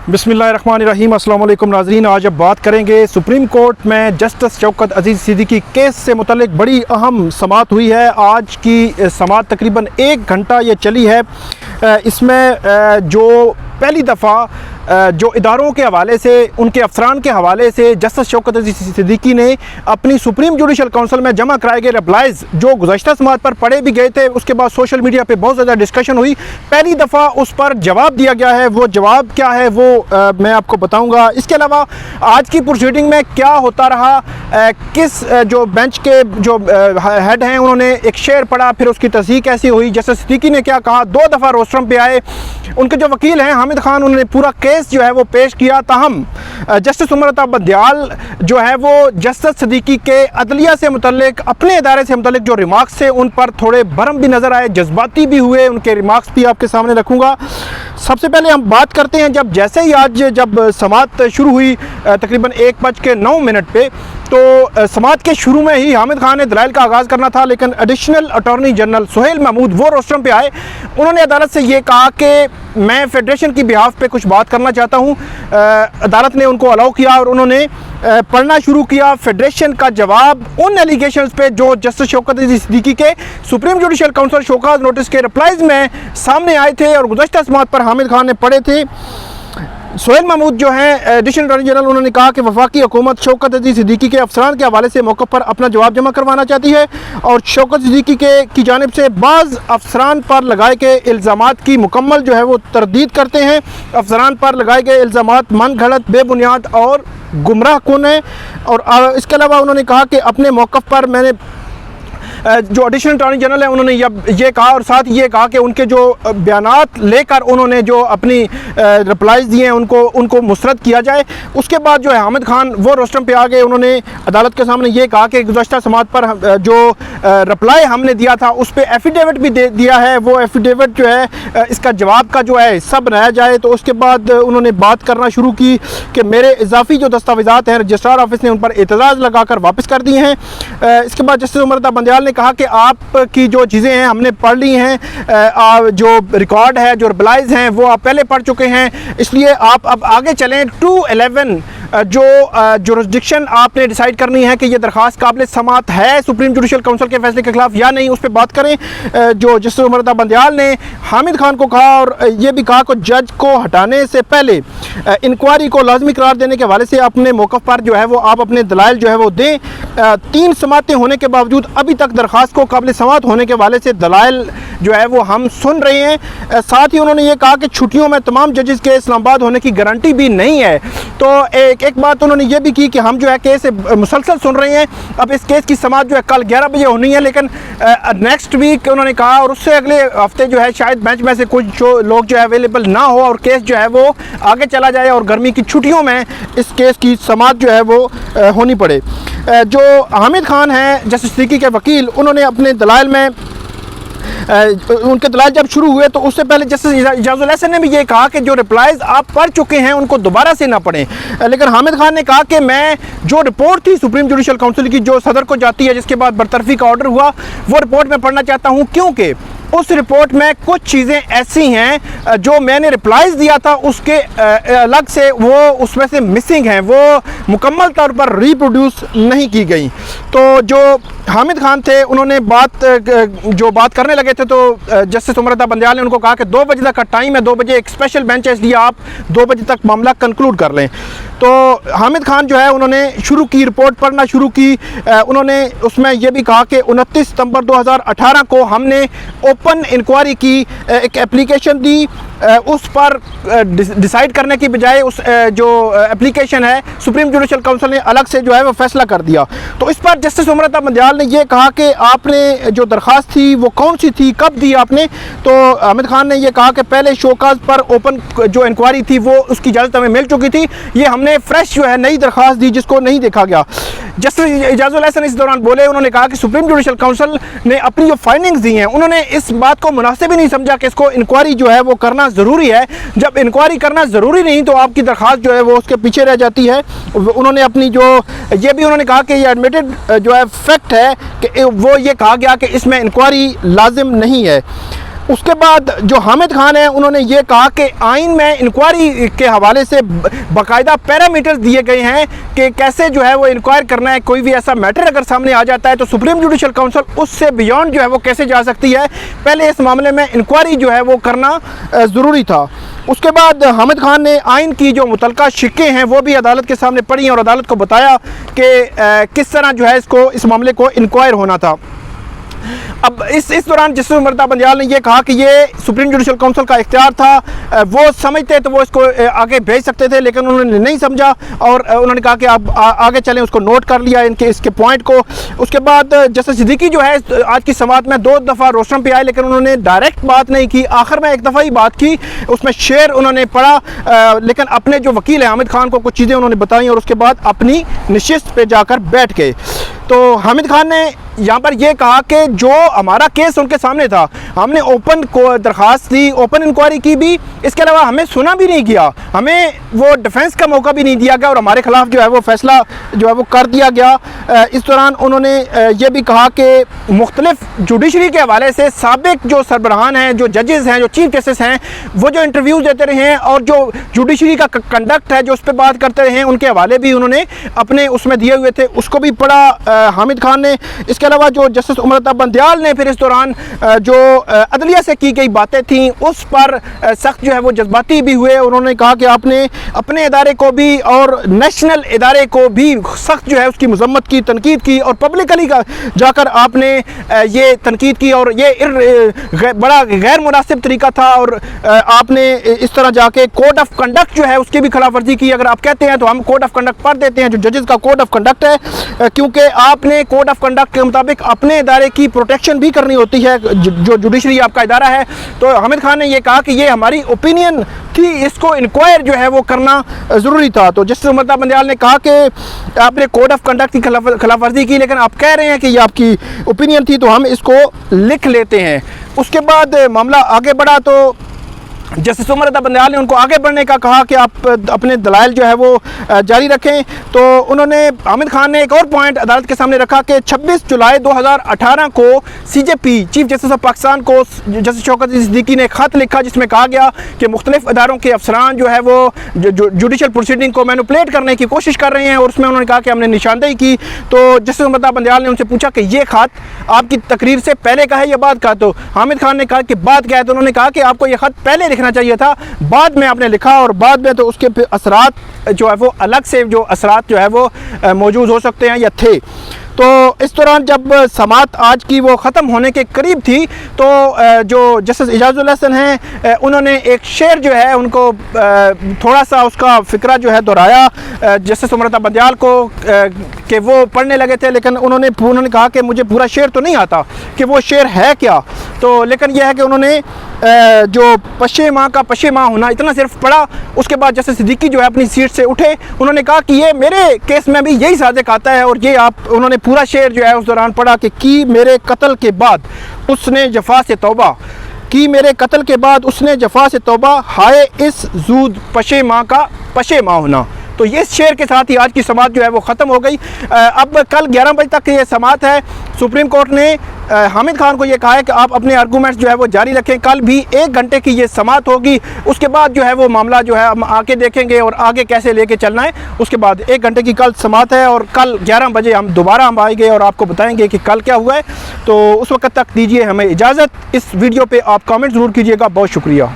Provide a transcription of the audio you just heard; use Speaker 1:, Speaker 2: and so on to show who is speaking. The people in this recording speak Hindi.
Speaker 1: बिस्मिल्लाहिर्रहमानिर्रहीम। अस्सलाम वालेकुम नाज़रीन। आज अब बात करेंगे सुप्रीम कोर्ट में जस्टिस शोकत अजीज सिद्दीकी केस से मुतल्लिक बड़ी अहम समाअत हुई है। आज की समाअत तकरीबन 1 घंटा ये चली है। इसमें जो पहली दफ़ा जो इदारों के हवाले से, उनके अफसरान के हवाले से जस्टिस शौकत अजीज सिद्दीकी ने अपनी सुप्रीम जुडिशल काउंसिल में जमा कराए गए रिप्लाइज़ जो गुज़श्ता समाअत पर पढ़े भी गए थे, उसके बाद सोशल मीडिया पे बहुत ज़्यादा डिस्कशन हुई। पहली दफ़ा उस पर जवाब दिया गया है। वो जवाब क्या है वो मैं आपको बताऊंगा। इसके अलावा आज की प्रोसीडिंग में क्या होता रहा, किस जो बेंच के जो हेड हैं उन्होंने एक शेर पढ़ा, फिर उसकी तस्दीक कैसी हुई, जस्टिस सिद्दीकी ने क्या कहा, 2 दफ़ा रोस्ट्रम पे आए, उनके जो वकील हैं हामिद खान, उन्होंने पूरा केस जो है वो पेश किया। ताहम जस्टिस बंदियाल जो है वो जस्टिस सिद्दीकी के अदलिया से मुतल्लिक, अपने इदारे से मुतल्लिक जो रिमार्क्स थे उन पर थोड़े भरम भी नज़र आए, जज्बाती भी हुए। उनके रिमार्क्स भी आपके सामने रखूँगा। सबसे पहले हम बात करते हैं जब समाअत शुरू हुई तकरीबन 1:09 पे, तो समाअत के शुरू में ही हामिद खान ने दलाइल का आगाज़ करना था, लेकिन additional attorney general Suhail Mahmood वो रोस्ट्रम पे आए। उन्होंने अदालत से ये कहा कि मैं फेडरेशन की बिहाफ पे कुछ बात करना चाहता हूँ। अदालत ने उनको अलाउ किया और उन्होंने पढ़ना शुरू किया फेडरेशन का जवाब उन एलिगेशंस पे जो जस्टिस शौकत अजीज सिद्दीकी के supreme judicial council show cause notice के रिप्लाइज में सामने आए थे और गुज़श्ता समाअत पर हामिद खान ने पढ़े थे। सुहेल महमूद जो हैं एडिशनल अटॉर्नी जनरल, उन्होंने कहा कि वफाकी हुकूमत शौकत अजीज सिद्दीकी के अफसरान के हवाले से मौक़िफ़ पर अपना जवाब जमा करवाना चाहती है और शौकत सिद्दीकी की जानिब से बाज़ अफसरान पर लगाए गए इल्ज़ामात की मुकम्मल जो है वो तरदीद करते हैं। अफसरान पर लगाए गए इल्ज़ामात मन गढ़ंत, बेबुनियाद और गुमराह कुन है। और इसके अलावा उन्होंने कहा कि अपने मौक़िफ़ पर मैंने जो एडिशनल अटॉर्नी जनरल है उन्होंने ये कहा और साथ ये कहा कि उनके जो बयानात लेकर उन्होंने जो अपनी रिप्लाइज दिए हैं उनको मुस्तरद किया जाए। उसके बाद जो है हामिद खान वो रोस्ट्रम पे आ गए। उन्होंने अदालत के सामने ये कहा कि गुज़श्ता समाअत पर जो रिप्लाई हमने दिया था उस पर एफिडेविट भी दे दिया है, वो एफिडेविट जो है इसका जवाब का जो है हिस्सा बनाया जाए। तो उसके बाद उन्होंने बात करना शुरू की कि मेरे इजाफी जो दस्तावेज़ात हैं रजिस्ट्रार ऑफिस ने उन पर एतजाज़ लगाकर वापस कर दिए हैं। इसके बाद जस्टिस बंदियाल ने कहा कि आपकी जो चीज़ें हैं हमने पढ़ ली हैं, जो रिकॉर्ड है, जो रिप्लाइज हैं वो आप पहले पढ़ चुके हैं, इसलिए आप अब आगे चलें। 211 जो जुरिस्डिक्शन आपने डिसाइड करनी है कि ये दरख्वास्त काबिल समाअत है सुप्रीम जुडिशल काउंसिल के फैसले के खिलाफ या नहीं, उस पर बात करें। जो जस्टिस बंदियाल ने हामिद खान को कहा और ये भी कहा कि जज को हटाने से पहले इंक्वायरी को लाजमी करार देने के हवाले से अपने मौक़िफ़ पर जो है वो आप अपने दलाइल जो है वो दें। 3 समाअतें होने के बावजूद अभी तक दरख्वास्त को काबिल समाअत होने के हवाले से दलाइल जो है वो हम सुन रहे हैं। साथ ही उन्होंने ये कहा कि छुट्टियों में तमाम जजेस के इस्लामाबाद होने की गारंटी भी नहीं है। तो एक बात उन्होंने ये भी की कि हम जो है केस मुसलसल सुन रहे हैं। अब इस केस की समाअत जो है कल 11 बजे होनी है, लेकिन नेक्स्ट वीक उन्होंने कहा और उससे अगले हफ्ते जो है शायद बेंच में से कुछ लोग जो है अवेलेबल ना हो और केस जो है वो आगे चला जाए और गर्मी की छुट्टियों में इस केस की समाअत जो है वो होनी पड़े। जो हामिद खान हैं जस्टिस सिद्दीकी के वकील, उन्होंने अपने दलाइल में उनके दलाइल जब शुरू हुए तो उससे पहले जस्टिस ने भी ये कहा कि जो रिप्लाइज आप पढ़ चुके हैं उनको दोबारा से ना पढ़ें। लेकिन हामिद खान ने कहा कि मैं जो रिपोर्ट थी सुप्रीम जुडिशल काउंसिल की जो सदर को जाती है जिसके बाद बरतरफी का ऑर्डर हुआ, वो रिपोर्ट मैं पढ़ना चाहता हूँ क्योंकि उस रिपोर्ट में कुछ चीज़ें ऐसी हैं जो मैंने रिप्लाइज दिया था उसके अलग से वो उसमें से मिसिंग हैं, वो मुकम्मल तौर पर रिप्रोड्यूस नहीं की गई। तो जो हामिद खान थे उन्होंने बात करने लगे थे तो जस्टिस बंदियाल ने उनको कहा कि 2 बजे तक का टाइम है, 2 बजे एक स्पेशल बेंच है, इसलिए आप 2 बजे तक मामला कंक्लूड कर लें। तो हामिद खान जो है उन्होंने शुरू की, रिपोर्ट पढ़ना शुरू की। उन्होंने उसमें यह भी कहा कि 29 सितंबर 2018 को हमने ओपन इंक्वायरी की एक एप्लीकेशन दी, उस पर डिसाइड करने की बजाय उस जो एप्लीकेशन है सुप्रीम जुडिशल काउंसिल ने अलग से जो है वो फैसला कर दिया। तो इस पर जस्टिस बंदियाल ने ये कहा कि आपने जो दरख्वास्त थी वो कौन सी थी, कब दी आपने। तो हामिद खान ने ये कहा कि पहले शोकाज पर ओपन जो इंक्वायरी थी वो उसकी इजाज़त हमें मिल चुकी थी, ये हमने फ्रेश जो है नई दरख्वास्त दी जिसको नहीं देखा गया। जस्टिस इस दौरान बोले, उन्होंने कहा कि सुप्रीम जुडिशल काउंसिल ने अपनी जो फाइंडिंग्स दी हैं उन्होंने इस बात को मुनासिब ही नहीं समझा कि इसको इंक्वायरी जो है वो करना ज़रूरी है। जब इंक्वायरी करना ज़रूरी नहीं तो आपकी दरख्वास्त जो है वो उसके पीछे रह जाती है। उन्होंने अपनी जो ये भी उन्होंने कहा कि ये एडमिटेड जो है फैक्ट है कि वो ये कहा गया कि इसमें इंक्वायरी लाजिम नहीं है। उसके बाद जो हामिद खान है उन्होंने ये कहा कि आइन में इंक्वायरी के हवाले से बाकायदा पैरामीटर्स दिए गए हैं कि कैसे जो है वो इंक्वायर करना है। कोई भी ऐसा मैटर अगर सामने आ जाता है तो सुप्रीम जुडिशल काउंसिल उससे बियॉन्ड जो है वो कैसे जा सकती है, पहले इस मामले में इंक्वायरी जो है वो करना ज़रूरी था। उसके बाद हामिद खान ने आइन की जो मुतलका शिक्के हैं वो भी अदालत के सामने पढ़ी और अदालत को बताया कि किस तरह जो है इस मामले को इंक्वायर होना था। अब इस दौरान जस्टिस बंदियाल ने यह कहा कि ये सुप्रीम जुडिशल काउंसिल का इख्तियार था, वो समझते तो वो इसको आगे भेज सकते थे, लेकिन उन्होंने नहीं समझा और उन्होंने कहा कि आप आगे चलें, उसको नोट कर लिया इसके पॉइंट को। उसके बाद जस्टिस सिद्दीकी जो है आज की समाअत में 2 दफ़ा रोस्टरम पे आए, लेकिन उन्होंने डायरेक्ट बात नहीं की, आखिर में एक दफ़ा ही बात की, उसमें शेर उन्होंने पढ़ा, लेकिन अपने जो वकील है हामिद खान को कुछ चीज़ें उन्होंने बताई और उसके बाद अपनी नशिस्त पे जाकर बैठ गए। तो हामिद खान ने यहाँ पर यह कहा कि जो हमारा केस उनके सामने था, हमने ओपन को दरख्वास्त दी, ओपन इंक्वायरी की भी, इसके अलावा हमें सुना भी नहीं किया, हमें वो डिफेंस का मौका भी नहीं दिया गया और हमारे खिलाफ जो है वो फैसला जो है वो कर दिया गया। इस दौरान उन्होंने ये भी कहा कि मुख्तलिफ जुडिशरी के हवाले से साबिक जो सरबराहान हैं, जो जजेस हैं, जो चीफ जस्टिस हैं, वो जो इंटरव्यूज़ देते रहे हैं और जो जुडिशरी का कंडक्ट है जो उस पर बात करते रहे हैं, उनके हवाले भी उन्होंने अपने उसमें दिए हुए थे, उसको भी पढ़ा हामिद खान ने। इसके अलावा जो जस्टिस बंदियाल ने फिर इस दौरान जो अदलिया से की गई बातें थी उस पर सख्त जो है वो जज्बाती भी हुए। उन्होंने कहा कि आपने अपने इदारे को भी और नेशनल इदारे को भी सख्त जो है उसकी मजम्मत की, तनकीद की और पब्लिकली जाकर आपने ये तनकीद की और ये बड़ा गैर मुनासिब तरीका था और आपने इस तरह जाके कोड ऑफ कंडक्ट जो है उसकी भी खिलाफ वर्जी की। अगर आप कहते हैं तो हम कोड ऑफ कंडक्ट पढ़ देते हैं, जो जजेस का कोड ऑफ कंडक्ट है, क्योंकि आपने कोड ऑफ कंडक्ट के मुताबिक अपने इदारे की प्रोटेक्शन भी करनी होती है, जो जुडिशरी आपका इदारा है। तो हामिद खान ने यह कहा कि ये हमारी ओपिनियन थी, इसको इंक्वायर जो है वो करना ज़रूरी था। तो जस्टिस बंदियाल ने कहा कि आपने कोड ऑफ कंडक्ट की खिलाफ वर्जी की, लेकिन आप कह रहे हैं कि ये आपकी ओपिनियन थी तो हम इसको लिख लेते हैं। उसके बाद मामला आगे बढ़ा तो जस्टिस बंदियाल ने उनको आगे बढ़ने का कहा कि आप अपने दलाइल जो है वो जारी रखें। तो उन्होंने हामिद खान ने एक और पॉइंट अदालत के सामने रखा कि 26 जुलाई 2018 को CJP chief justice of Pakistan को जस्टिस शौकत सिद्दीकी ने खत लिखा जिसमें कहा गया कि मुख्तलिफ अदारों के अफसरान जो है वो जुडिशल प्रोसीडिंग को मैनिपुलेट करने की कोशिश कर रहे हैं और उसमें उन्होंने कहा कि हमने निशानदेही की। तो जस्टिस बंदियाल ने उनसे पूछा कि ये खत आपकी तकरीर से पहले का है या बाद का? तो हामिद खान ने कहा कि बाद का है। तो उन्होंने कहा कि आपको ये खत पहले लिखना चाहिए था, बाद में आपने लिखा और बाद में तो उसके असरात जो है वो अलग से जो असरात जो है वो मौजूद हो सकते हैं या थे। तो इस दौरान जब समाअत आज की वो ख़त्म होने के करीब थी तो जो जस्टिस इजाज़ुल हैं उन्होंने एक शेर जो है उनको थोड़ा सा उसका फ़िक्रा जो है दोहराया जस्टिस बंदियाल को कि वो पढ़ने लगे थे, लेकिन उन्होंने कहा कि मुझे पूरा शेर तो नहीं आता कि वो शेर है क्या। तो लेकिन यह है कि उन्होंने जो पशे माँ का पशे माँ होना इतना सिर्फ पढ़ा। उसके बाद जस्टिस सिद्दीकी जो है अपनी सीट से उठे, उन्होंने कहा कि ये मेरे केस में भी यही सादिक आता है और ये उन्होंने पूरा शेर जो है उस दौरान पढ़ा कि मेरे कत्ल के बाद उसने जफा से तौबा की, मेरे कत्ल के बाद उसने जफा से तौबा, हाय इस जूद पशे माँ का पशे माँ होना। तो ये शेर के साथ ही आज की समाअत जो है वो ख़त्म हो गई। अब कल 11 बजे तक ये समाअत है। सुप्रीम कोर्ट ने हामिद खान को ये कहा है कि आप अपने आर्गूमेंट्स जो है वो जारी रखें। कल भी 1 घंटे की ये समाअत होगी, उसके बाद जो है वो मामला जो है हम आके देखेंगे और आगे कैसे लेके चलना है। उसके बाद 1 घंटे की कल समाअत है और कल 11 बजे हम दोबारा आएंगे और आपको बताएंगे कि कल क्या हुआ है। तो उस वक्त तक दीजिए हमें इजाज़त। इस वीडियो पर आप कॉमेंट ज़रूर कीजिएगा। बहुत शुक्रिया।